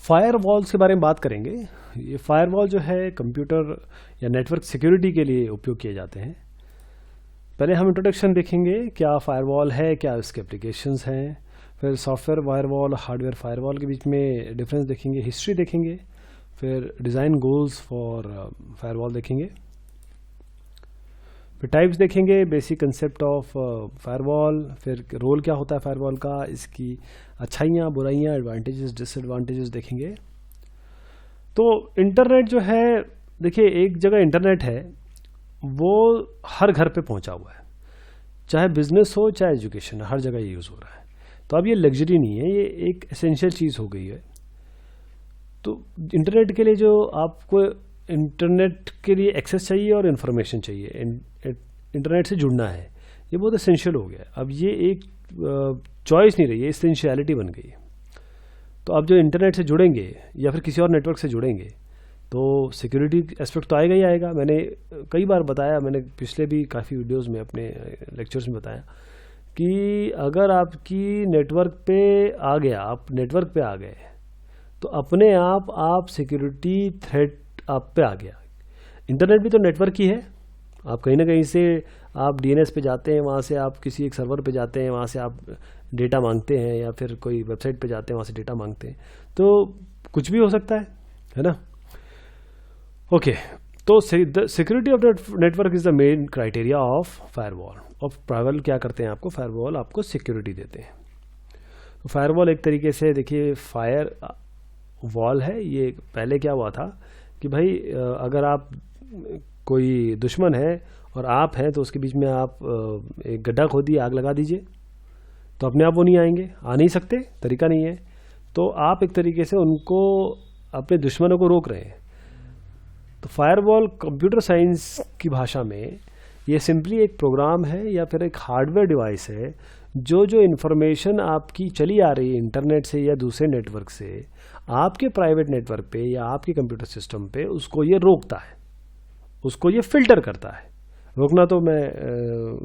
Firewall के बारे में बात करेंगे। ये फायरवॉल जो है कंप्यूटर या नेटवर्क सिक्योरिटी के लिए उपयोग किए जाते हैं। पहले हम इंट्रोडक्शन देखेंगे, क्या फायरवॉल है, क्या इसके एप्लीकेशंस हैं, फिर सॉफ्टवेयर फायरवॉल, हार्डवेयर फायरवॉल के बीच में डिफरेंस देखेंगे, हिस्ट्री देखेंगे, फिर डिज़ाइन गोल्स फॉर फायरवॉल देखेंगे, फिर टाइप्स देखेंगे, बेसिक कंसेप्ट ऑफ फायरवॉल, फिर रोल क्या होता है फायरवॉल का, इसकी अच्छाइयाँ बुराइयाँ, एडवांटेजेस डिसएडवांटेजेस देखेंगे। तो इंटरनेट जो है, देखिए एक जगह इंटरनेट है वो हर घर पे पहुंचा हुआ है, चाहे बिजनेस हो चाहे एजुकेशन, हर जगह ये यूज़ हो रहा है। तो अब ये लग्जरी नहीं है, ये एक एसेंशियल चीज़ हो गई है। तो इंटरनेट के लिए जो आपको इंटरनेट के लिए एक्सेस चाहिए और इन्फॉर्मेशन चाहिए, इंटरनेट से जुड़ना है, ये बहुत एसेंशियल हो गया। अब ये एक चॉइस नहीं रही है, एसेंशियलिटी बन गई है। तो अब जो इंटरनेट से जुड़ेंगे या फिर किसी और नेटवर्क से जुड़ेंगे तो सिक्योरिटी एस्पेक्ट तो आएगा ही आएगा। मैंने कई बार बताया, मैंने पिछले भी काफ़ी वीडियोस में अपने लेक्चर्स में बताया कि अगर आपकी नेटवर्क पे आ गया, आप नेटवर्क पे आ गए तो अपने आप सिक्योरिटी थ्रेट आप पे आ गया। इंटरनेट भी तो नेटवर्क ही है। आप कहीं ना कहीं से आप डीएनएस पे जाते हैं, वहाँ से आप किसी एक सर्वर पे जाते हैं, वहाँ से आप डेटा मांगते हैं, या फिर कोई वेबसाइट पे जाते हैं, वहाँ से डेटा मांगते हैं। तो कुछ भी हो सकता है ना। ओके, तो security of network is the main criteria of firewall. और फायरवॉल क्या करते हैं, आपको फायरवॉल आपको सिक्योरिटी देते हैं। तो फायरवॉल एक तरीके से देखिए फायर वॉल है। ये पहले क्या हुआ था कि भाई अगर आप कोई दुश्मन है और आप हैं तो उसके बीच में आप एक गड्ढा खोदिए, आग लगा दीजिए, तो अपने आप वो नहीं आएंगे, आ नहीं सकते, तरीका नहीं है। तो आप एक तरीके से उनको, अपने दुश्मनों को रोक रहे हैं। तो फायरवॉल कंप्यूटर साइंस की भाषा में ये सिंपली एक प्रोग्राम है या फिर एक हार्डवेयर डिवाइस है जो इन्फॉर्मेशन आपकी चली आ रही है इंटरनेट से या दूसरे नेटवर्क से आपके प्राइवेट नेटवर्क पे या आपके कंप्यूटर सिस्टम पे, उसको ये रोकता है, उसको ये फिल्टर करता है। रोकना तो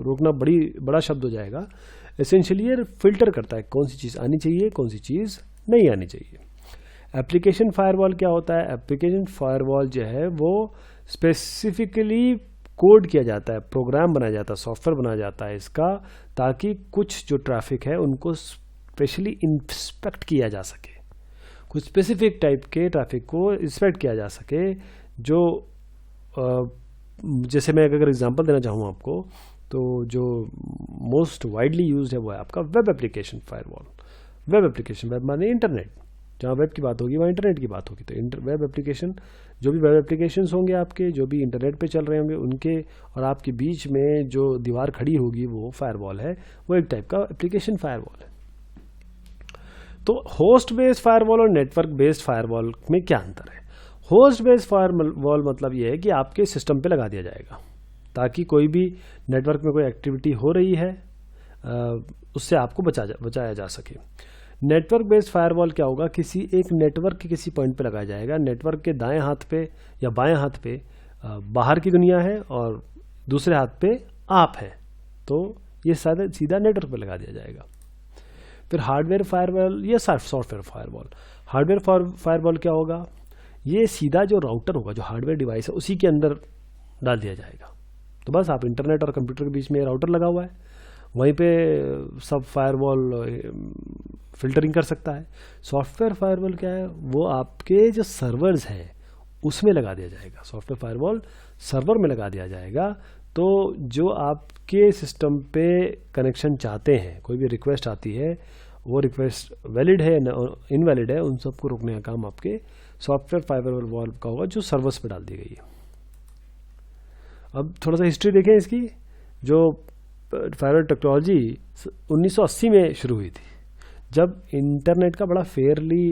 रोकना बड़ा शब्द हो जाएगा। एसेंशियली ये फिल्टर करता है कौन सी चीज़ आनी चाहिए, कौन सी चीज़ नहीं आनी चाहिए। एप्लीकेशन फायरवॉल क्या होता है? एप्लीकेशन फायरवॉल जो है वो स्पेसिफिकली कोड किया जाता है, प्रोग्राम बनाया जाता है, सॉफ्टवेयर बनाया जाता है इसका, ताकि कुछ जो ट्रैफिक है उनको स्पेशली इंस्पेक्ट किया जा सके, कुछ स्पेसिफिक टाइप के ट्रैफिक को इंस्पेक्ट किया जा सके। जो जैसे मैं अगर एग्जांपल देना चाहूँ आपको, तो जो मोस्ट वाइडली यूज्ड है वो है आपका web application firewall. Web application, web माने इंटरनेट, जहाँ वेब की बात होगी वहाँ इंटरनेट की बात होगी। तो वेब एप्लीकेशन, जो भी वेब एप्लीकेशंस होंगे आपके, जो भी इंटरनेट पे चल रहे होंगे, उनके और आपके बीच में जो दीवार खड़ी होगी वो फायरवॉल है, वो एक टाइप का एप्लीकेशन फायरवॉल है। तो होस्ट बेस्ड फायरवॉल और नेटवर्क बेस्ड फायरवॉल में क्या अंतर है? होस्ट बेस्ड फायरवॉल मतलब ये है कि आपके सिस्टम पे लगा दिया जाएगा, ताकि कोई भी नेटवर्क में कोई एक्टिविटी हो रही है उससे आपको बचाया जा सके। नेटवर्क बेस्ड फायरवॉल क्या होगा? किसी एक नेटवर्क के किसी पॉइंट पे लगाया जाएगा, नेटवर्क के दाएं हाथ पे या बाएं हाथ पे बाहर की दुनिया है और दूसरे हाथ पे आप हैं, तो ये सीधा नेटवर्क पे लगा दिया जाएगा। फिर हार्डवेयर फायरवॉल या सॉफ्टवेयर फायरवॉल। हार्डवेयर फायरवॉल क्या होगा? ये सीधा जो राउटर होगा, जो हार्डवेयर डिवाइस है, उसी के अंदर डाल दिया जाएगा। तो बस आप इंटरनेट और कंप्यूटर के बीच में राउटर लगा हुआ है, वहीं पे सब फायरवॉल फिल्टरिंग कर सकता है। सॉफ्टवेयर फायरवॉल क्या है? वो आपके जो सर्वर्स हैं उसमें लगा दिया जाएगा। सॉफ्टवेयर फायरवॉल सर्वर में लगा दिया जाएगा। तो जो आपके सिस्टम पे कनेक्शन चाहते हैं, कोई भी रिक्वेस्ट आती है, वो रिक्वेस्ट वैलिड है इनवैलिड है, उन सबको रोकने का काम आपके सॉफ्टवेयर फायरवॉल का होगा, जो सर्वर्स पे डाल दी गई है। अब थोड़ा सा हिस्ट्री देखें इसकी। जो फायरवॉल टेक्नोलॉजी 1980 में शुरू हुई थी, जब इंटरनेट का बड़ा Fairlie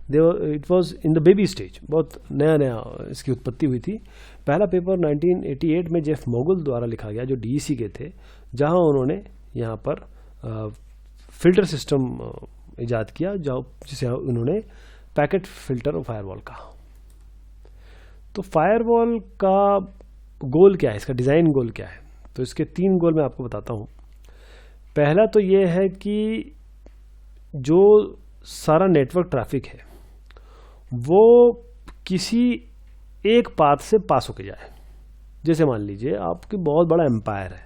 it was in the baby stage, बहुत नया इसकी उत्पत्ति हुई थी। पहला पेपर 1988 में जेफ मोगल द्वारा लिखा गया, जो डीईसी के थे, जहां उन्होंने यहाँ पर फिल्टर सिस्टम इजाद किया, जिसे उन्होंने पैकेट फिल्टर फायरवॉल कहा। तो फायरवॉल का गोल क्या है, इसका डिज़ाइन गोल क्या है? तो इसके 3 गोल मैं आपको बताता हूँ। पहला तो ये है कि जो सारा नेटवर्क ट्रैफिक है वो किसी एक पाथ से पास होके जाए। जैसे मान लीजिए आपकी बहुत बड़ा एम्पायर है,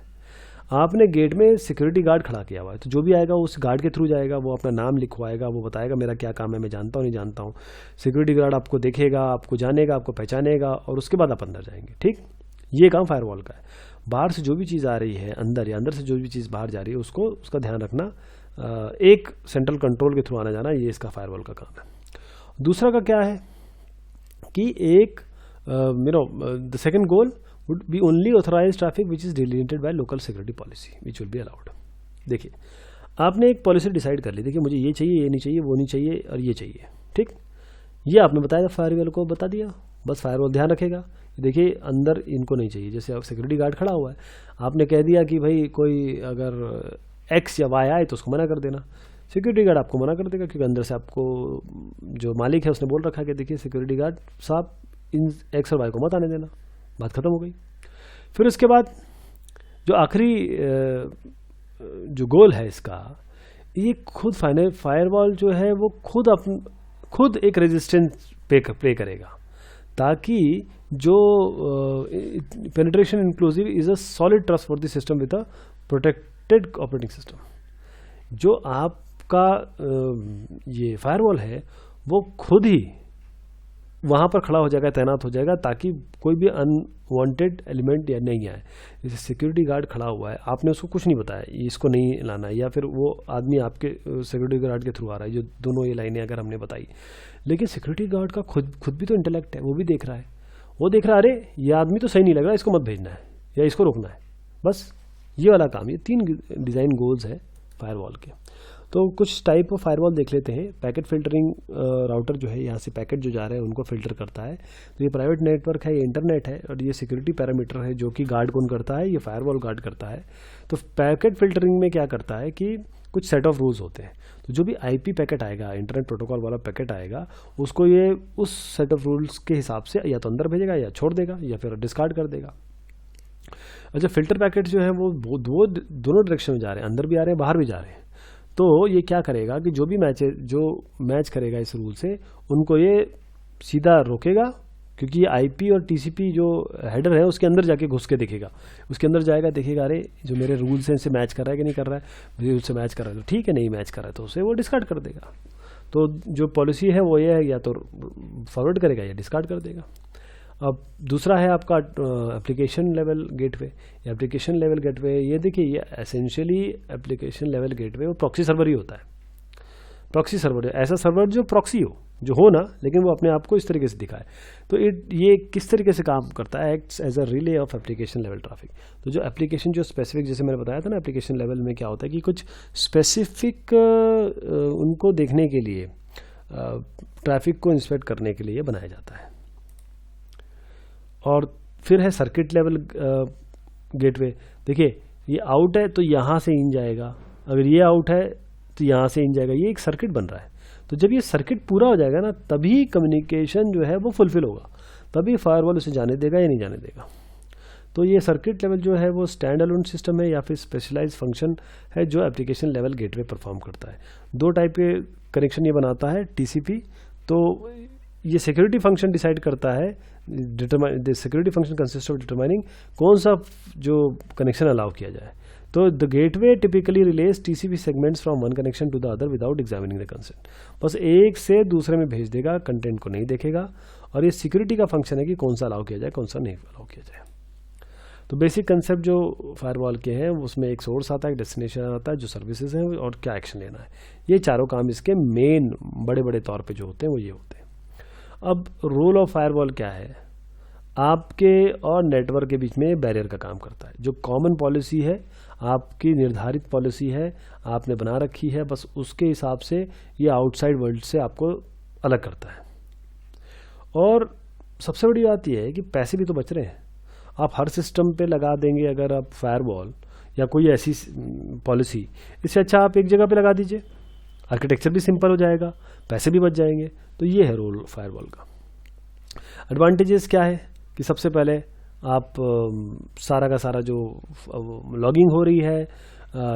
आपने गेट में सिक्योरिटी गार्ड खड़ा किया हुआ है, तो जो भी आएगा उस गार्ड के थ्रू जाएगा, वो अपना नाम लिखवाएगा, वो बताएगा मेरा क्या काम है, मैं जानता हूँ नहीं जानता हूँ। सिक्योरिटी गार्ड आपको देखेगा, आपको जानेगा, आपको पहचानेगा, और उसके बाद आप अंदर जाएंगे। ठीक, ये काम फायरवॉल का है। बाहर से जो भी चीज़ आ रही है अंदर, या अंदर से जो भी चीज़ बाहर जा रही है, उसका ध्यान रखना, एक सेंट्रल कंट्रोल के थ्रू आना जाना, ये इसका फायरवॉल का काम है। दूसरा का क्या है कि एक the second goal would be only authorized traffic which is delineated by local security policy which will be allowed। देखिए, आपने एक पॉलिसी डिसाइड कर ली, देखिए मुझे ये चाहिए, ये नहीं चाहिए, वो नहीं चाहिए, और ये चाहिए। ठीक, ये आपने बताया था, फायरवॉल को बता दिया, बस फायरवॉल ध्यान रखेगा। देखिए अंदर इनको नहीं चाहिए, जैसे अब सिक्योरिटी गार्ड खड़ा हुआ है, आपने कह दिया कि भाई कोई अगर एक्स या वाई आए तो उसको मना कर देना। सिक्योरिटी गार्ड आपको मना कर देगा, क्योंकि अंदर से आपको जो मालिक है उसने बोल रखा है कि देखिए सिक्योरिटी गार्ड साहब इन एक्स और वाई को मत आने देना, बात खत्म हो गई। फिर उसके बाद जो आखिरी जो गोल है इसका, ये खुद फायरवॉल जो है वो खुद एक रेजिस्टेंस प्ले करेगा, ताकि जो penetration inclusive is a solid trust for the system with a protected operating system. जो आपका ये फायरवॉल है वो खुद ही वहाँ पर खड़ा हो जाएगा, तैनात हो जाएगा, ताकि कोई भी अनवांटेड एलिमेंट या नहीं आए। जैसे सिक्योरिटी गार्ड खड़ा हुआ है, आपने उसको कुछ नहीं बताया इसको नहीं लाना है, या फिर वो आदमी आपके सिक्योरिटी गार्ड के थ्रू आ रहा है, जो दोनों ये लाइनें अगर हमने बताई, लेकिन सिक्योरिटी गार्ड का खुद भी तो इंटेलेक्ट है, वो भी देख रहा है, वो देख रहा है अरे ये आदमी तो सही नहीं लग रहा, इसको मत भेजना है या इसको रोकना है, बस ये वाला काम। ये 3 डिज़ाइन गोल्स है फायरवॉल के। तो कुछ टाइप ऑफ फायरवॉल देख लेते हैं। पैकेट फिल्टरिंग राउटर जो है, यहाँ से पैकेट जो जा रहे हैं उनको फिल्टर करता है। तो ये प्राइवेट नेटवर्क है, ये इंटरनेट है, और ये सिक्योरिटी पैरामीटर है जो कि गार्ड कौन करता है, ये फायरवॉल गार्ड करता है। तो पैकेट फिल्टरिंग में क्या करता है कि कुछ सेट ऑफ रूल्स होते हैं, तो जो भी आईपी पैकेट आएगा, इंटरनेट प्रोटोकॉल वाला पैकेट आएगा, उसको ये उस सेट ऑफ रूल्स के हिसाब से या तो अंदर भेजेगा, या छोड़ देगा, या फिर डिस्कार्ड कर देगा। अच्छा, फिल्टर पैकेट जो है वो दोनों डायरेक्शन में जा रहे हैं, अंदर भी आ रहे हैं, बाहर भी जा रहे हैं। तो ये क्या करेगा कि जो भी मैच करेगा इस रूल से, उनको ये सीधा रोकेगा, क्योंकि ये आईपी और टीसीपी जो हेडर है उसके अंदर जाके घुस के देखेगा, उसके अंदर जाएगा, देखेगा अरे जो मेरे रूल्स हैं इनसे मैच कर रहा है कि नहीं कर रहा है, मेरे रूल से मैच कर रहा है तो ठीक है, नहीं मैच कर रहा है तो उसे वो डिस्कार्ड कर देगा। तो जो पॉलिसी है वो ये है, या तो फॉरवर्ड करेगा या डिस्कार्ड कर देगा। अब दूसरा है आपका application level gateway. Application level gateway, ये देखिए ये एसेंशियली एप्लीकेशन लेवल गेटवे वो प्रॉक्सी सर्वर ही होता है। प्रॉक्सी सर्वर, ऐसा सर्वर जो प्रॉक्सी हो, जो हो ना, लेकिन वो अपने आप को इस तरीके से दिखाए। तो ये किस तरीके से काम करता है, acts as a relay of application level traffic. तो जो एप्लीकेशन जो स्पेसिफिक, जैसे मैंने बताया था ना, एप्लीकेशन लेवल में क्या होता है कि कुछ स्पेसिफिक उनको देखने के लिए, ट्रैफिक को इंस्पेक्ट करने के लिए बनाया जाता है। और फिर है सर्किट लेवल गेटवे। देखिए ये आउट है तो यहाँ से इन जाएगा, अगर ये आउट है तो यहाँ से इन जाएगा, ये एक सर्किट बन रहा है। तो जब ये सर्किट पूरा हो जाएगा ना, तभी कम्युनिकेशन जो है वो फुलफिल होगा, तभी फायरवॉल उसे जाने देगा या नहीं जाने देगा। तो ये सर्किट लेवल जो है वो स्टैंड अलोन सिस्टम है या फिर स्पेशलाइज फंक्शन है जो एप्लीकेशन लेवल गेटवे परफॉर्म करता है। 2 टाइप के कनेक्शन ये बनाता है। टीसीपी, तो ये सिक्योरिटी फंक्शन डिसाइड करता है, the security function consist of determining कौन सा जो कनेक्शन अलाउ किया जाए। तो the gateway typically relays TCP segments from one connection to the other without examining the consent. बस एक से दूसरे में भेज देगा, कंटेंट को नहीं देखेगा। और ये सिक्योरिटी का फंक्शन है कि कौन सा अलाउ किया जाए, कौन सा नहीं अलाउ किया जाए। तो बेसिक कंसेप्ट जो फायरवॉल के हैं उसमें एक सोर्स आता है, एक डेस्टिनेशन आता है, जो सर्विसेज हैं और क्या एक्शन लेना है। ये चारों काम इसके मेन बड़े बड़े तौर पे जो होते हैं वो ये होते हैं। अब रोल ऑफ फायरवॉल क्या है, आपके और नेटवर्क के बीच में बैरियर का काम करता है। जो कॉमन पॉलिसी है, आपकी निर्धारित पॉलिसी है, आपने बना रखी है, बस उसके हिसाब से ये आउटसाइड वर्ल्ड से आपको अलग करता है। और सबसे बड़ी बात यह है कि पैसे भी तो बच रहे हैं। आप हर सिस्टम पे लगा देंगे अगर आप फायरवॉल या कोई ऐसी पॉलिसी, इससे अच्छा आप एक जगह पे लगा दीजिए, आर्किटेक्चर भी सिंपल हो जाएगा, पैसे भी बच जाएंगे। तो ये है रोल फायरवॉल का। एडवांटेजेस क्या है कि सबसे पहले आप सारा का सारा जो लॉगिंग हो रही है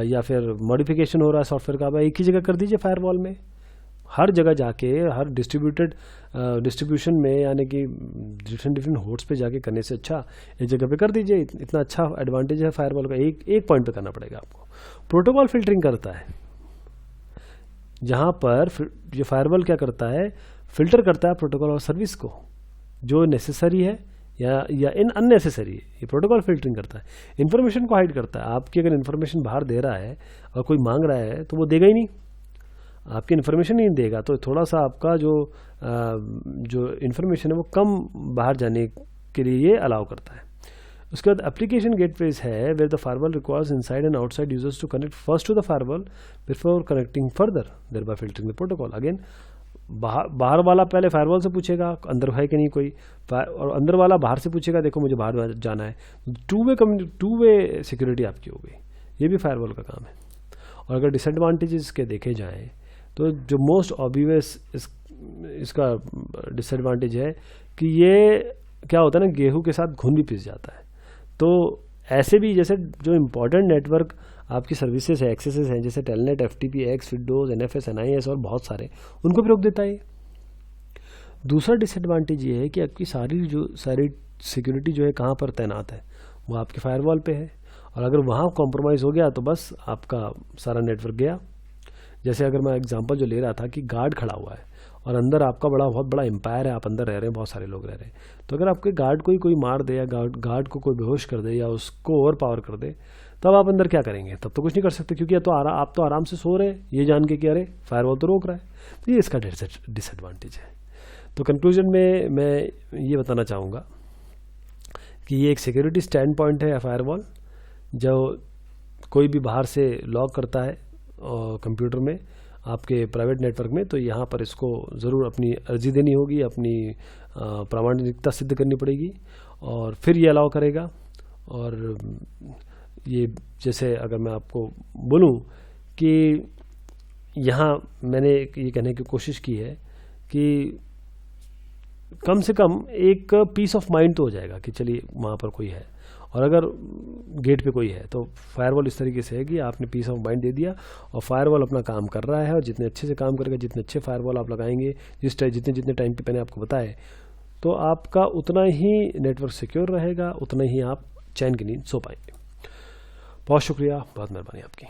या फिर मॉडिफिकेशन हो रहा है सॉफ्टवेयर का, आप एक ही जगह कर दीजिए फायरवॉल में, हर जगह जाके, हर डिस्ट्रीब्यूशन में, यानी कि डिफरेंट होस्ट पे जाके करने से अच्छा एक जगह पे कर दीजिए। इतना अच्छा एडवांटेज है फायरवॉल का। एक पॉइंट पे करना पड़ेगा आपको। प्रोटोकॉल फिल्टरिंग करता है, जहाँ पर ये फायरवॉल क्या करता है, फिल्टर करता है प्रोटोकॉल और सर्विस को, जो नेसेसरी है या इन अननेसेसरी है, ये प्रोटोकॉल फिल्टरिंग करता है। इन्फॉर्मेशन को हाइड करता है। आपकी अगर इन्फॉर्मेशन बाहर दे रहा है और कोई मांग रहा है तो वो देगा ही नहीं, आपकी इन्फॉर्मेशन नहीं देगा, तो थोड़ा सा आपका जो इन्फॉर्मेशन है वो कम बाहर जाने के लिए ये अलाउ करता है। उसके बाद एप्लीकेशन गेटवेज है, where the firewall requires inside and outside users to connect first to the firewall before connecting further, thereby filtering the protocol. Again बाहर वाला पहले फायरवॉल से पूछेगा अंदर है कि नहीं कोई, और अंदर वाला बाहर से पूछेगा देखो मुझे बाहर जाना है। टू वे सिक्योरिटी आपकी हो गई। ये भी फायरवॉल का काम है। और अगर डिसएडवांटेजेस के देखे जाएँ तो जो मोस्ट ऑब्वियस इसका डिसएडवांटेज है कि ये क्या होता है ना, गेहूं के साथ घुन भी पिस जाता है। तो ऐसे भी जैसे जो इम्पोर्टेंट नेटवर्क आपकी सर्विसेज है, एक्सेसेस हैं, जैसे telnet, FTP, x, Windows, NFS, NIS और बहुत सारे, उनको भी रोक देता है। दूसरा डिसएडवांटेज ये है कि आपकी सारी सिक्योरिटी जो है कहाँ पर तैनात है, वो आपके फायरवॉल पे है। और अगर वहाँ कॉम्प्रोमाइज़ हो गया तो बस आपका सारा नेटवर्क गया। जैसे अगर मैं एग्जांपल जो ले रहा था कि गार्ड खड़ा हुआ है और अंदर आपका बहुत बड़ा एम्पायर है, आप अंदर रह रहे हैं, बहुत सारे लोग रह रहे हैं, तो अगर आपके गार्ड को ही कोई मार दे या गार्ड को कोई बेहोश कर दे या उसको ओवर पावर कर दे, तब आप अंदर क्या करेंगे? तब तो कुछ नहीं कर सकते, क्योंकि आप तो आराम से सो रहे हैं ये जान के कि अरे फायरवॉल तो रोक रहा है। तो ये इसका डिसएडवांटेज है। तो कंक्लूजन में मैं ये बताना चाहूँगा कि ये एक सिक्योरिटी स्टैंड पॉइंट है फायरवॉल। जो कोई भी बाहर से लॉग करता है कंप्यूटर में, आपके प्राइवेट नेटवर्क में, तो यहाँ पर इसको ज़रूर अपनी अर्जी देनी होगी, अपनी प्रामाणिकता सिद्ध करनी पड़ेगी और फिर ये अलाउ करेगा। और ये जैसे अगर मैं आपको बोलूँ कि यहाँ मैंने ये कहने की कोशिश की है कि कम से कम एक पीस ऑफ माइंड तो हो जाएगा कि चलिए वहाँ पर कोई है, और अगर गेट पे कोई है तो फायरवॉल इस तरीके से है कि आपने पीस ऑफ माइंड दे दिया और फायरवॉल अपना काम कर रहा है। और जितने अच्छे से काम करेगा, जितने अच्छे फायरवॉल आप लगाएंगे, जितने टाइम पे मैंने आपको बताए, तो आपका उतना ही नेटवर्क सिक्योर रहेगा, उतना ही आप चैन की नींद सो पाएंगे। बहुत शुक्रिया, बहुत मेहरबानी आपकी।